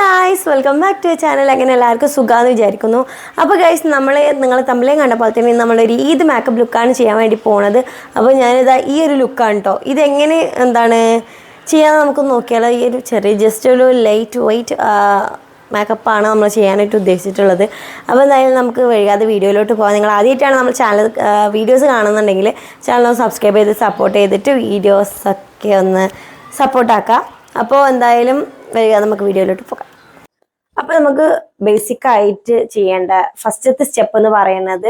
Guys, welcome back to channel. അങ്ങനെ എല്ലാവർക്കും സുഖമാണെന്ന് വിചാരിക്കുന്നു. അപ്പോൾ ഗൈസ്, നിങ്ങൾ തമ്മിലേയും കണ്ട പോലെ തന്നെ നമ്മളൊരു ഈദ് മേക്കപ്പ് ലുക്കാണ് ചെയ്യാൻ വേണ്ടി പോണത്. അപ്പോൾ ഞാനിതാ ഈ ഒരു ലുക്കാണ് കേട്ടോ. ഇതെങ്ങനെ ചെയ്യാൻ നമുക്ക് നോക്കിയാലോ. ഈ ഒരു ജസ്റ്റ് ഒരു ലൈറ്റ് വെയ്റ്റ് മേക്കപ്പാണ് നമ്മൾ ചെയ്യാനായിട്ട് ഉദ്ദേശിച്ചിട്ടുള്ളത്. അപ്പോൾ എന്തായാലും നമുക്ക് വൈകാതെ വീഡിയോയിലോട്ട് പോകാം. നിങ്ങൾ ആദ്യമായിട്ടാണ് നമ്മൾ ചാനൽ വീഡിയോസ് കാണുന്നുണ്ടെങ്കിൽ ചാനൽ സബ്സ്ക്രൈബ് ചെയ്ത് സപ്പോർട്ട് ചെയ്തിട്ട് വീഡിയോസൊക്കെ ഒന്ന് സപ്പോർട്ടാക്കുക. അപ്പോൾ എന്തായാലും വൈകാതെ നമുക്ക് വീഡിയോയിലോട്ട് പോകാം. അപ്പോൾ നമുക്ക് ബേസിക് ആയിട്ട് ചെയ്യേണ്ട ഫസ്റ്റത്തെ സ്റ്റെപ്പ് എന്ന് പറയുന്നത്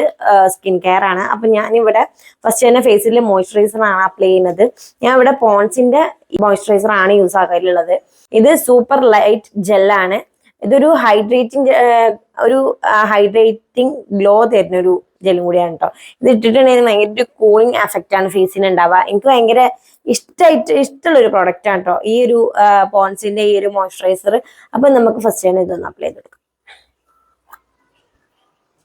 സ്കിൻ കെയർ ആണ്. അപ്പോൾ ഞാനിവിടെ ഫസ്റ്റ് തന്നെ ഫേസിൽ മോയ്സ്ചറൈസർ ആണ് അപ്ലൈ ചെയ്യുന്നത്. ഞാൻ ഇവിടെ പോൺസിന്റെ മോയ്സ്ചറൈസർ ആണ് യൂസ് ആക്കാറുള്ളത്. ഇത് സൂപ്പർ ലൈറ്റ് ജെല്ലാണ്. ഇതൊരു ഹൈഡ്രേറ്റിംഗ് ഗ്ലോ തരുന്ന ഒരു ജെല്ലും കൂടിയാണ് കേട്ടോ. ഇത് ഇട്ടിട്ടുണ്ടെങ്കിൽ ഭയങ്കര കൂളിംഗ് എഫക്റ്റ് ആണ് ഫേസിന് ഉണ്ടാവുക. എനിക്ക് ഭയങ്കര ഇഷ്ടമുള്ളൊരു പ്രൊഡക്റ്റ് ആണ് കേട്ടോ ഈ ഒരു പോൺസിന്റെ ഈ ഒരു മോയ്സ്ചറൈസർ. അപ്പൊ നമുക്ക് ഫസ്റ്റ് തന്നെ ഇതൊന്ന് അപ്ലൈ ചെയ്തെടുക്കാം.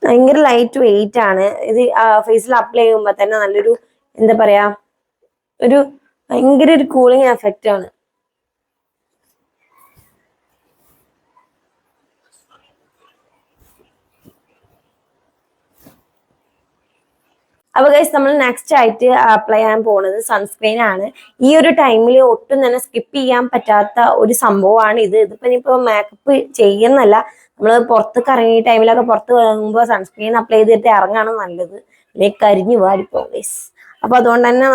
ഭയങ്കര ലൈറ്റ് വെയിറ്റ് ആണ് ഇത്. ഫേസിൽ അപ്ലൈ ചെയ്യുമ്പോൾ തന്നെ നല്ലൊരു എന്താ പറയാ, ഒരു ഭയങ്കര ഒരു കൂളിംഗ് എഫക്റ്റ് ആണ്. അപ്പോൾ ഗൈസ്, നമ്മൾ നെക്സ്റ്റ് ആയിട്ട് അപ്ലൈ ചെയ്യാൻ പോകുന്നത് സൺസ്ക്രീൻ ആണ്. ഈ ഒരു ടൈമിൽ ഒട്ടും തന്നെ സ്കിപ്പ് ചെയ്യാൻ പറ്റാത്ത ഒരു സംഭവമാണ് ഇത്. ഇതിപ്പോ മേക്കപ്പ് ചെയ്യുന്നല്ല, നമ്മൾ പുറത്തൊക്കെ ഇറങ്ങിയ ടൈമിലൊക്കെ പുറത്ത് ഇറങ്ങുമ്പോൾ സൺസ്ക്രീൻ അപ്ലൈ ചെയ്തിട്ട് ഇറങ്ങാണ് നല്ലത്. അല്ലെങ്കിൽ കരിഞ്ഞു പാടിപ്പോ ഗൈസ്. അപ്പൊ അതുകൊണ്ട് തന്നെ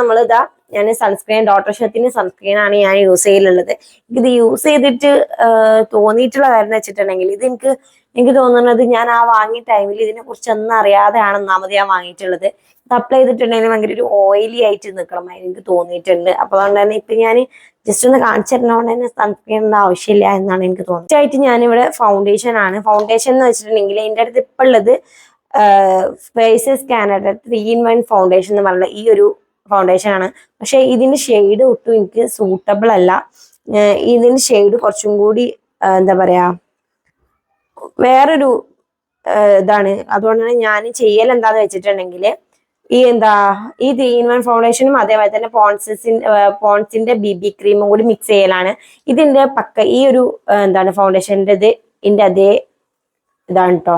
ഞാൻ സൺസ്ക്രീൻ ഡോട്ടർ സൺസ്ക്രീൻ ആണ് ഞാൻ യൂസ് ചെയ്യലുള്ളത്. ഇത് യൂസ് ചെയ്തിട്ട് തോന്നിയിട്ടുള്ള കാര്യം എന്ന് വെച്ചിട്ടുണ്ടെങ്കിൽ എനിക്ക് തോന്നുന്നത് ഞാൻ വാങ്ങിയ ടൈമിൽ ഇതിനെ കുറിച്ച് ഒന്നും അറിയാതെയാണ് ഒന്നാമത് ഞാൻ വാങ്ങിയിട്ടുള്ളത്. ഇത് അപ്ലൈ ചെയ്തിട്ടുണ്ടെങ്കിൽ ഭയങ്കര ഒരു ഓയിലി ആയിട്ട് നിൽക്കണം എനിക്ക് തോന്നിയിട്ടുണ്ട്. അപ്പൊ അതുകൊണ്ട് തന്നെ ഇപ്പൊ ഞാൻ ജസ്റ്റ് ഒന്ന് കാണിച്ചു തരുന്നതുകൊണ്ട് തന്നെ സൺസ്ക്രീനിന്റെ ആവശ്യമില്ല എന്നാണ് എനിക്ക് തോന്നുന്നത്. ആയിട്ട് ഞാനിവിടെ ഫൗണ്ടേഷൻ ആണ്. ഫൗണ്ടേഷൻ എന്ന് വെച്ചിട്ടുണ്ടെങ്കിൽ എൻ്റെ അടുത്ത് ഇപ്പൊ ഉള്ളത് ഫേസസ് കാനഡ 3-in-1 ഫൗണ്ടേഷൻ എന്ന് പറഞ്ഞ ഈ ഒരു ഫൗണ്ടേഷൻ ആണ്. പക്ഷെ ഇതിന്റെ ഷെയ്ഡ് ഒട്ടും എനിക്ക് സൂട്ടബിൾ അല്ല. ഇതിന്റെ ഷെയ്ഡ് കുറച്ചും കൂടി എന്താ പറയാ, വേറൊരു ഇതാണ്. അതുകൊണ്ട് തന്നെ ഞാൻ ചെയ്യൽ എന്താന്ന് വെച്ചിട്ടുണ്ടെങ്കിൽ ഈ 3-in-1 ഫൗണ്ടേഷനും അതേപോലെ തന്നെ പോൺസിന്റെ BB ക്രീമും കൂടി മിക്സ് ചെയ്യലാണ്. ഇതിന്റെ ഈ ഒരു ഫൗണ്ടേഷൻ്റെ ഇതിന്റെ അതേ ഇതാണ് കേട്ടോ.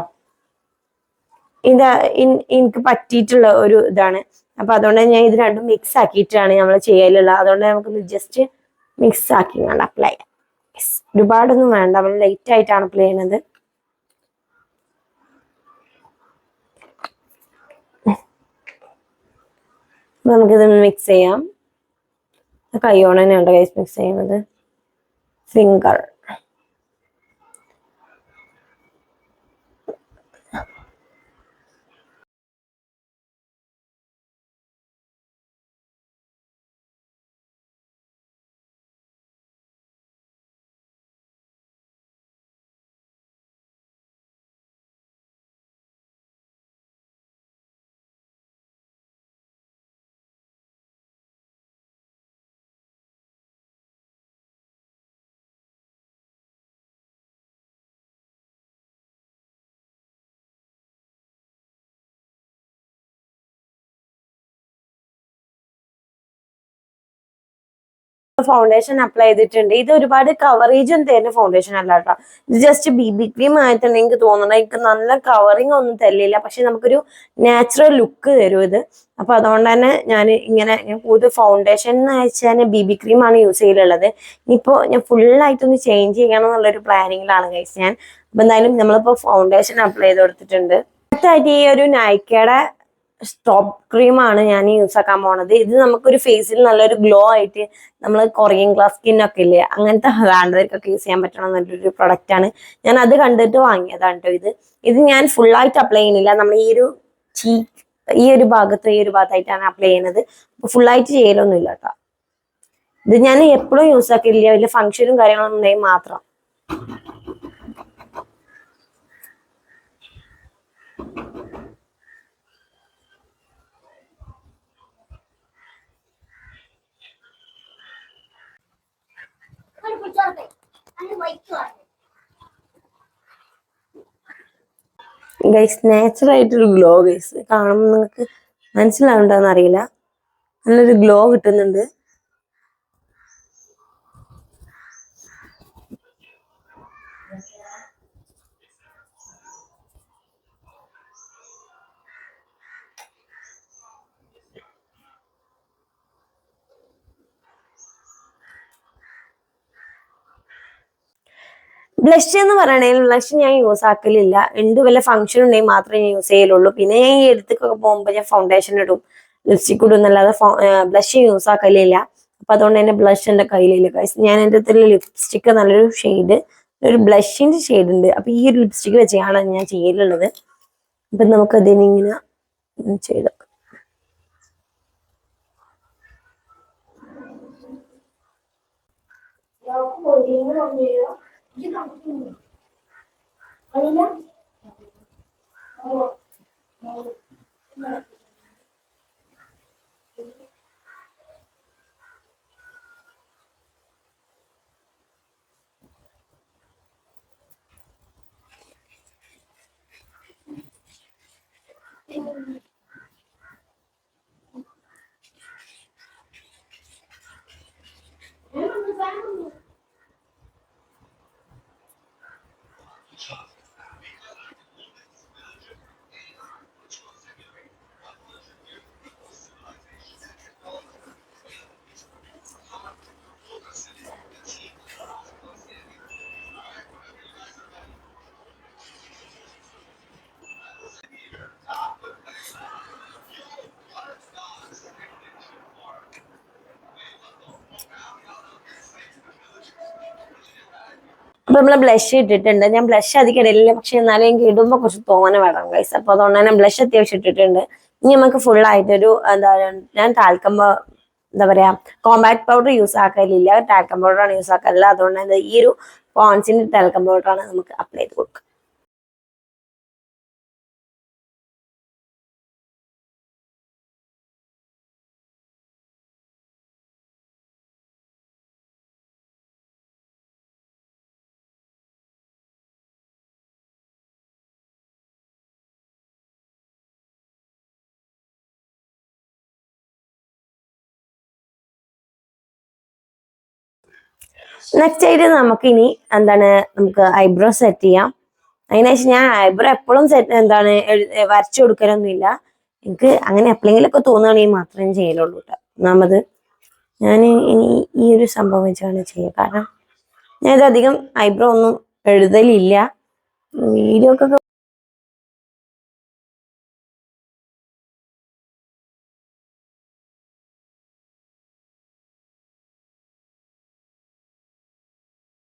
എനിക്ക് പറ്റിയിട്ടുള്ള ഒരു ഇതാണ്. അപ്പൊ അതുകൊണ്ട് ഞാൻ ഇത് രണ്ടും മിക്സ് ആക്കിയിട്ടാണ് നമ്മൾ ചെയ്യലുള്ളത്. അതുകൊണ്ട് നമുക്കൊന്ന് ജസ്റ്റ് മിക്സ് ആക്കി അപ്ലൈ ചെയ്യാം. ഒരുപാടൊന്നും വേണ്ട, നമ്മൾ ലൈറ്റ് ആയിട്ടാണ് അപ്ലൈ ചെയ്യുന്നത്. നമുക്കിതൊന്ന് മിക്സ് ചെയ്യാം. കൈയോടെ തന്നെയുണ്ട് ഗൈസ് മിക്സ് ചെയ്യുന്നത്. ഫിംഗർ ഫൗണ്ടേഷൻ അപ്ലൈ ചെയ്തിട്ടുണ്ട്. ഇത് ഒരുപാട് കവറേജും തരുന്ന ഫൗണ്ടേഷൻ അല്ല കേട്ടോ. ഇത് ജസ്റ്റ് BB ക്രീം ആയിട്ടുണ്ട്. എനിക്ക് തോന്നുന്നത് എനിക്ക് നല്ല കവറിങ് ഒന്നും തരില്ല, പക്ഷെ നമുക്കൊരു നാച്ചുറൽ ലുക്ക് തരും ഇത്. അപ്പൊ അതുകൊണ്ട് തന്നെ ഞാൻ കൂടുതൽ ഫൗണ്ടേഷൻ എന്ന് വെച്ചാൽ BB ക്രീം ആണ് യൂസ് ചെയ്തിട്ടുള്ളത്. ഇനിയിപ്പോൾ ഞാൻ ഫുള്ളായിട്ടൊന്ന് ചേഞ്ച് ചെയ്യണം എന്നുള്ളൊരു പ്ലാനിങ്ങിലാണ് ഗൈസ് ഞാൻ. അപ്പൊ എന്തായാലും നമ്മളിപ്പോ ഫൗണ്ടേഷൻ അപ്ലൈ ചെയ്ത് കൊടുത്തിട്ടുണ്ട്. അടുത്തായിട്ട് ഈ ഒരു നൈക്കയുടെ സ്റ്റോപ്പ് ക്രീമാണ് ഞാൻ യൂസ് ആക്കാൻ പോണത്. ഇത് നമുക്കൊരു ഫേസിൽ നല്ലൊരു ഗ്ലോ ആയിട്ട്, നമ്മൾ കൊറിയൻ ഗ്ലാസ് സ്കിൻ ഒക്കെ ഇല്ലേ, അങ്ങനത്തെ വേണ്ടവർക്കൊക്കെ യൂസ് ചെയ്യാൻ പറ്റണം എന്നൊരു പ്രൊഡക്റ്റ് ആണ്. ഞാൻ അത് കണ്ടിട്ട് വാങ്ങിയതാണ് കേട്ടോ. ഇത് ഞാൻ ഫുള്ളായിട്ട് അപ്ലൈ ചെയ്യുന്നില്ല. നമ്മൾ ഈ ഒരു ഭാഗത്തായിട്ടാണ് അപ്ലൈ ചെയ്യുന്നത്. ഫുള്ളായിട്ട് ചെയ്യലൊന്നും ഇല്ല കേട്ടോ. ഇത് ഞാൻ എപ്പോഴും യൂസ് ആക്കില്ല, വലിയ ഫംഗ്ഷനും കാര്യങ്ങളൊന്നും ഉണ്ടെങ്കിൽ മാത്രം. ഗൈസ്, നാച്ചുറൽ ആയിട്ടൊരു ഗ്ലോ ഗൈസ് കാണുമ്പോൾ നിങ്ങൾക്ക് മനസ്സിലാവുണ്ടോന്ന് അറിയില്ല. നല്ലൊരു ഗ്ലോ കിട്ടുന്നുണ്ട്. ബ്ലഷ് എന്ന് പറയണെങ്കിൽ ബ്ലഷ് ഞാൻ യൂസ് ആക്കലില്ല. ഉണ്ട് വല്ല ഫംഗ്ഷൻ ഉണ്ടെങ്കിൽ മാത്രമേ ഞാൻ യൂസ് ചെയ്യലുള്ളൂ. പിന്നെ ഞാൻ ഈ എടുത്തൊക്കെ പോകുമ്പോൾ ഞാൻ ഫൗണ്ടേഷൻ ഇടും, ലിപ്സ്റ്റിക് ഇടും എന്നല്ലാതെ ബ്ലഷ് യൂസ് ആക്കലില്ല. അപ്പൊ അതുകൊണ്ട് തന്നെ ബ്ലഷ് എന്റെ കയ്യിലില്ല ഗൈസ്. ഞാൻ എൻ്റെ അടുത്തുള്ള ലിപ്സ്റ്റിക്ക് നല്ലൊരു ഷെയ്ഡ്, ഒരു ബ്ലഷിന്റെ ഷെയ്ഡ് ഉണ്ട്. അപ്പൊ ഈ ഒരു ലിപ്സ്റ്റിക്ക് വെച്ചാണ് ഞാൻ ചെയ്യലുള്ളത്. അപ്പൊ നമുക്ക് അതിനിങ്ങനെ ചെയ്ത് അപ്പൊ നമ്മള് ബ്ലഷ് ഇട്ടിട്ടുണ്ട്. ഞാൻ ബ്ലഷ് അധികം ഇടലില്ല, പക്ഷെ എന്നാലും എനിക്ക് ഇടുമ്പോ കുറച്ച് തോനെ വേണം ഗൈസ്. അപ്പൊ അതുകൊണ്ട് തന്നെ ബ്ലഷ് അത്യാവശ്യം ഇട്ടിട്ടുണ്ട്. ഇനി നമുക്ക് ഫുൾ ആയിട്ടൊരു എന്താ ഞാൻ താൽക്കുമ്പോ എന്താ പറയാ കോമ്പാക്ട് പൗഡർ യൂസ് ആക്കലില്ല, ടാൽക്കം പൗഡറാണ് യൂസ് ആക്കലില്ല. അതുകൊണ്ട് തന്നെ ഈ ഒരു പോൺസിന്റെ ടാൽക്കം പൗഡറാണ് നമുക്ക് അപ്ലൈ ചെയ്ത് കൊടുക്കുക. നെക്സ്റ്റ് ആയിട്ട് നമുക്ക് ഇനി എന്താണ് നമുക്ക് ഐബ്രോ സെറ്റ് ചെയ്യാം. അതിനുശേഷം ഞാൻ ഐബ്രോ എപ്പോഴും എന്താണ് വരച്ചു കൊടുക്കലൊന്നുമില്ല. എനിക്ക് അങ്ങനെ എപ്പോഴെങ്കിലും ഒക്കെ തോന്നുകയാണെങ്കിൽ മാത്രമേ ചെയ്യലുള്ളൂ കേട്ടോ. ഒന്നാമത് ഞാൻ ഇനി ഈ ഒരു സംഭവം വെച്ചാണ് ചെയ്യുക. കാരണം ഞാൻ ഇതധികം ഐബ്രോ ഒന്നും എഴുതലില്ല. വീഡിയോ ഒക്കെ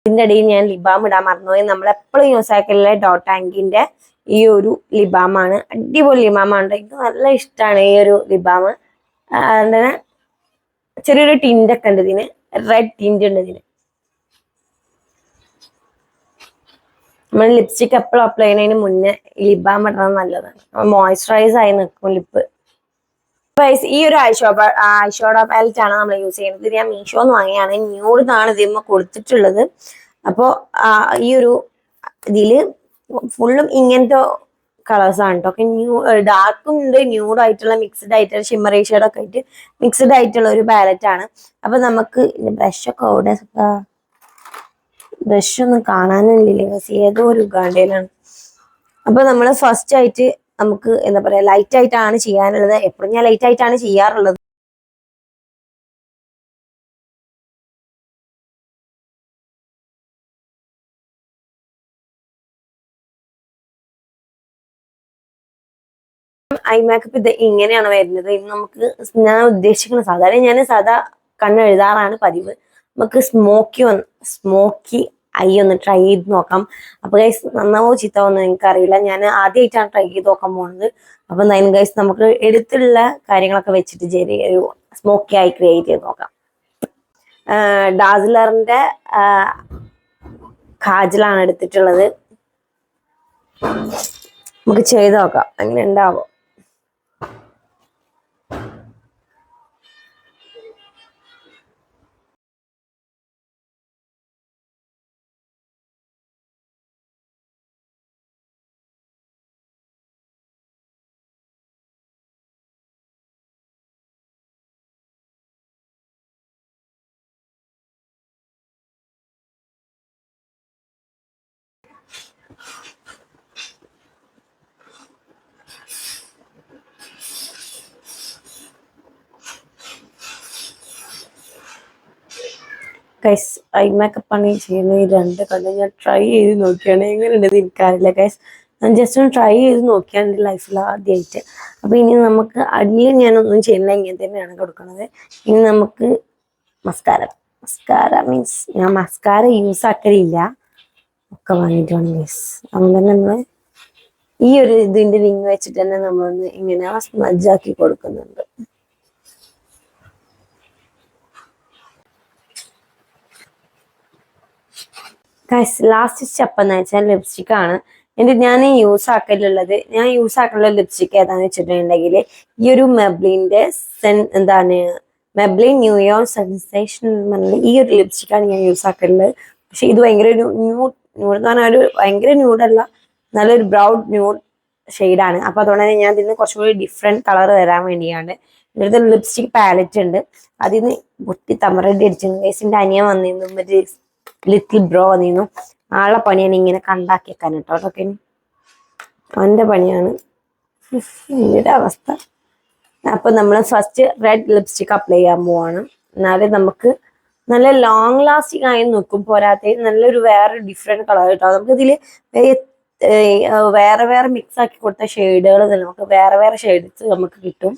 ഇതിന്റെ ഇടയിൽ ഞാൻ ലിബാം ഇടാൻ മറന്നുപോയി. നമ്മളെപ്പോഴും യൂസ് ആക്കലില്ല ഡോട്ട് ആങ്കിന്റെ ഈ ഒരു ലിബാമാണ്. അടിപൊളി ലിബാമാണ്. എനിക്ക് നല്ല ഇഷ്ടമാണ് ഈ ഒരു ലിബാം. അങ്ങനെ ചെറിയൊരു ടിൻ്റൊക്കെ ഉണ്ട് ഇതിന്, റെഡ് ടിൻ്റ് ഉണ്ട് ഇതിന്. നമ്മൾ ലിപ്സ്റ്റിക് എപ്പോഴും അപ്ലൈ ചെയ്യുന്നതിന് മുന്നേ ലിബാം ഇടുന്നത് നല്ലതാണ്. മോയ്സ്ചറൈസ് ആയി നിൽക്കും ലിപ്പ്. ഈ ഒരു ഐഷോഡോ പാലറ്റ് ആണ് നമ്മൾ യൂസ് ചെയ്യുന്നത്. ഇത് ഞാൻ മീഷോന്ന് വാങ്ങിയാണ്. ന്യൂഡാണ് ഇതിമ്മ കൊടുത്തിട്ടുള്ളത്. അപ്പോൾ ഈ ഒരു ഇതില് ഫുള്ളും ഇങ്ങനത്തെ കളേഴ്സ് ആണ് കേട്ടോ. ഒക്കെ ഡാർക്കും ഉണ്ട്, ന്യൂഡ് ആയിട്ടുള്ള മിക്സ്ഡ് ആയിട്ടുള്ള ഷിമ്മറി ഷെയ്ഡൊക്കെ ആയിട്ട് മിക്സ്ഡ് ആയിട്ടുള്ള ഒരു പാലറ്റ് ആണ്. അപ്പൊ നമുക്ക് ബ്രഷൊക്കെ അവിടെ ബ്രഷ് ഒന്നും കാണാനില്ലേ, ഏതോ ഒരു ഉഗാണ്ടയിലാണ്. അപ്പൊ നമ്മൾ ഫസ്റ്റ് ആയിട്ട് നമുക്ക് എന്താ പറയാ ലൈറ്റ് ആയിട്ടാണ് ചെയ്യാനുള്ളത്. എപ്പോഴും ഞാൻ ലൈറ്റ് ആയിട്ടാണ് ചെയ്യാറുള്ളത്. ഐ മേക്കപ്പ് ഇത് ഇങ്ങനെയാണ് വരുന്നത്. ഇന്ന് നമുക്ക് ഞാൻ ഉദ്ദേശിക്കുന്ന സാധാരണ ഞാൻ സാധാ കണ്ണ് എഴുതാറാണ് പതിവ്. നമുക്ക് സ്മോക്കി ഐ ഒന്ന് ട്രൈ ചെയ്ത് നോക്കാം. അപ്പൊ ഗൈസ് നന്നാവോ ചീത്താവോ എന്ന് എനിക്കറിയില്ല. ഞാൻ ആദ്യമായിട്ടാണ് ട്രൈ ചെയ്ത് നോക്കാൻ പോകുന്നത്. അപ്പൊ എന്തായാലും ഗൈസ് നമുക്ക് എടുത്തുള്ള കാര്യങ്ങളൊക്കെ വെച്ചിട്ട് ചെറിയൊരു സ്മോക്കി ഐ ക്രിയേറ്റ് ചെയ്ത് നോക്കാം. ഡാസ്ലറിന്റെ കാജലാണ് എടുത്തിട്ടുള്ളത്. നമുക്ക് ചെയ്ത് നോക്കാം എങ്ങനെ ഉണ്ടാവോ. ഗൈസ് ഐ മേക്കപ്പ് ആണ് ഈ ചെയ്യുന്ന ഈ രണ്ട് കണ്ണ് ഞാൻ ട്രൈ ചെയ്ത് നോക്കിയാണ് എങ്ങനെയുണ്ടെന്ന് എനിക്കറിയില്ല ഗൈസ്. ഞാൻ ജസ്റ്റ് ഒന്ന് ട്രൈ ചെയ്ത് നോക്കിയാണ് എൻ്റെ ലൈഫിൽ ആദ്യമായിട്ട്. അപ്പൊ ഇനി നമുക്ക് അടിയിൽ ഞാനൊന്നും ചെയ്യുന്നില്ല, ഇങ്ങനെ തന്നെയാണ് കൊടുക്കുന്നത്. ഇനി നമുക്ക് മസ്കാര. മസ്കാര മീൻസ് ഞാൻ മസ്കാര യൂസ് ആക്കലില്ല, ഒക്കെ വാങ്ങിയിട്ട് വേണം ഗൈസ്. അതുകൊണ്ട് തന്നെ നമ്മള് ഈ ഒരു ഇതിന്റെ റിങ് വെച്ചിട്ട് തന്നെ നമ്മളൊന്ന് ഇങ്ങനെ സ്മജാക്കി കൊടുക്കുന്നുണ്ട്. ലാസ്റ്റ് സ്റ്റെപ്പ് എന്ന് വെച്ചാൽ ലിപ്സ്റ്റിക് ആണ്. ഞാൻ യൂസ് ആക്കലുള്ള ലിപ്സ്റ്റിക് ഏതാന്ന് വെച്ചിട്ടുണ്ടെങ്കിൽ ഈ ഒരു മെബ്ലിന്റെ എന്താണ് മെബ്ലിൻ ന്യൂയോൺ സെൻസേഷൻ ഈ ഒരു ലിപ്സ്റ്റിക്കാണ് ഞാൻ യൂസ് ആക്കലുള്ളത്. പക്ഷെ ഇത് ഭയങ്കര ഒരു ന്യൂഡ് എന്ന് പറഞ്ഞാൽ ഒരു ഭയങ്കര ന്യൂഡല്ല, നല്ലൊരു ബ്രൗൺ ന്യൂഡ് ഷെയ്ഡാണ്. അപ്പൊ അതുകൊണ്ട് തന്നെ ഞാൻ ഇതിന് കുറച്ചുകൂടി ഡിഫറെന്റ് കളർ വരാൻ വേണ്ടിയാണ്. ഇവിടുത്തെ ലിപ്സ്റ്റിക് പാലറ്റ് ഉണ്ട്, അതിന് പൊട്ടി തമറടി അടിച്ചിരുന്നു. കേസിന്റെ അനിയൻ വന്നിരുന്നു, മറ്റേ ലിറ്റിൽ ബ്രോ വന്നിരുന്നു. ആളെ പണിയാണ് ഇങ്ങനെ കണ്ടാക്കി വെക്കാൻ കേട്ടോ. അതൊക്കെ അവന്റെ പണിയാണ് ഇതിന്റെ അവസ്ഥ. അപ്പൊ നമ്മൾ ഫസ്റ്റ് റെഡ് ലിപ്സ്റ്റിക് അപ്ലൈ ചെയ്യാൻ പോവാണ്. എന്നാലും നമുക്ക് നല്ല ലോങ് ലാസ്റ്റിംഗ് ആയി നിൽക്കും. പോരാത്ത നല്ലൊരു വേറെ ഡിഫറെന്റ് കളർ കിട്ടും. നമുക്ക് ഇതില് വേറെ വേറെ മിക്സ് ആക്കി കൊടുത്ത ഷെയ്ഡുകൾ നമുക്ക് വേറെ വേറെ ഷെയ്ഡ്സ് നമുക്ക് കിട്ടും.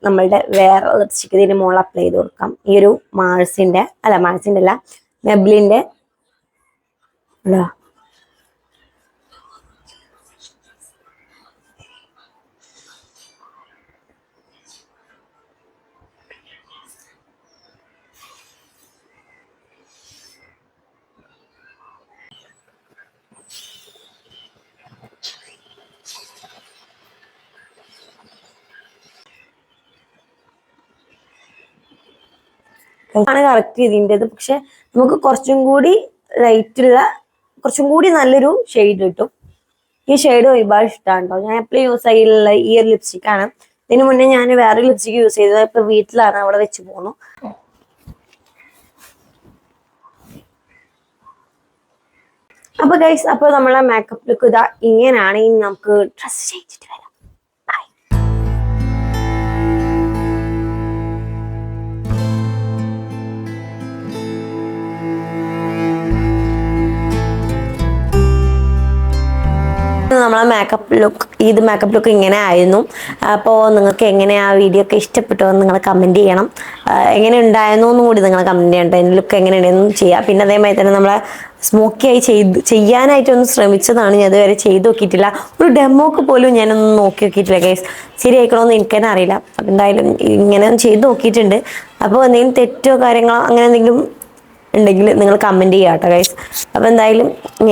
നമ്മളുടെ വേറെ ലിപ്സ്റ്റിക് ഇതിന് മുകളിൽ അപ്ലൈ ചെയ്ത് കൊടുക്കാം. ഈ ഒരു മാൾസിന്റെ അല്ല മെബ്ലിന്റെ ആണ് കറക്റ്റ് ഇതിൻ്റെത്. പക്ഷെ നമുക്ക് കുറച്ചും കൂടി കുറച്ചും കൂടി നല്ലൊരു ഷെയ്ഡ് കിട്ടും. ഈ ഷെയ്ഡ് ഒരുപാട് ഇഷ്ടമാണ് കേട്ടോ. ഞാൻ എപ്പോഴും യൂസ് ചെയ്യുള്ള ഈ ഒരു ലിപ്സ്റ്റിക് ആണ്. ഇതിനു മുന്നേ ഞാൻ വേറെ ലിപ്സ്റ്റിക് യൂസ് ചെയ്തത്, ഇപ്പൊ വീട്ടിലാണ്, അവിടെ വെച്ച് പോന്നു. അപ്പൊ ഗൈസ്, അപ്പൊ നമ്മളെ മേക്കപ്പ് ലുക്ക് ഇതാ ഇങ്ങനെയാണ്. ഇനി നമുക്ക് ഡ്രസ് ചെയ്തിട്ട് വരാം. നമ്മളെ മേക്കപ്പ് ലുക്ക് ഇങ്ങനെ ആയിരുന്നു. അപ്പോൾ നിങ്ങൾക്ക് എങ്ങനെയാ വീഡിയോ ഒക്കെ ഇഷ്ടപ്പെട്ടോ എന്ന് നിങ്ങൾ കമൻറ്റ് ചെയ്യണം. എങ്ങനെ ഉണ്ടായിരുന്നു എന്നും കൂടി നിങ്ങൾ കമൻറ്റ് ചെയ്യണം. എൻ്റെ ലുക്ക് എങ്ങനെയുണ്ടെന്നും ചെയ്യാം. പിന്നെ അതേമാതിരി തന്നെ നമ്മളെ സ്മോക്കിയായി ചെയ്യാനായിട്ടൊന്ന് ശ്രമിച്ചതാണ്. ഞാൻ അതുവരെ ചെയ്ത് നോക്കിയിട്ടില്ല. ഒരു ഡെമോക്ക് പോലും ഞാനൊന്നും നോക്കി നോക്കിയിട്ടില്ല ഗൈസ്. ശരിയായിക്കണമെന്ന് എനിക്ക് തന്നെ അറിയില്ല. അപ്പം എന്തായാലും ഇങ്ങനെ ചെയ്ത് നോക്കിയിട്ടുണ്ട്. അപ്പോൾ എന്തെങ്കിലും തെറ്റോ കാര്യങ്ങളോ അങ്ങനെ എന്തെങ്കിലും ഉണ്ടെങ്കിൽ നിങ്ങൾ കമൻറ്റ് ചെയ്യാം കേട്ടോ ഗൈസ്. അപ്പോൾ എന്തായാലും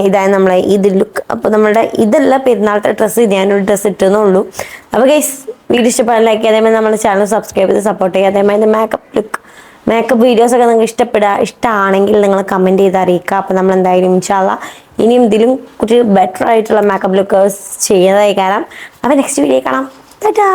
ഇതായി നമ്മളെ ഇത് ലുക്ക്. അപ്പോൾ നമ്മളുടെ ഇതല്ല പെരുന്നാളത്തെ ഡ്രസ്സ്, ഞാനൊരു ഡ്രസ്സ് ഇട്ടെന്നേ ഉള്ളൂ. അപ്പോൾ ഗൈസ്, വീഡിയോ ഇഷ്ടപ്പെടാൻ ലൈക്ക് ചെയ്യുക, അതേമാതിരി നമ്മുടെ ചാനൽ സബ്സ്ക്രൈബ് ചെയ്ത് സപ്പോർട്ട് ചെയ്യുക. അതേമാതിരി മേക്കപ്പ് വീഡിയോസൊക്കെ നിങ്ങൾക്ക് ഇഷ്ടമാണെങ്കിൽ നിങ്ങൾ കമൻറ്റ് ചെയ്ത് അറിയിക്കുക. അപ്പോൾ നമ്മൾ എന്തായാലും ഇൻഷാല്ലാ ഇനിയും ഇതിലും കുറച്ച് ബെറ്റർ ആയിട്ടുള്ള മേക്കപ്പ് ലുക്കേഴ്സ് ചെയ്യുന്നതായി കാണാം. അപ്പോൾ നെക്സ്റ്റ് വീഡിയോ കാണാം. ടാറ്റാ.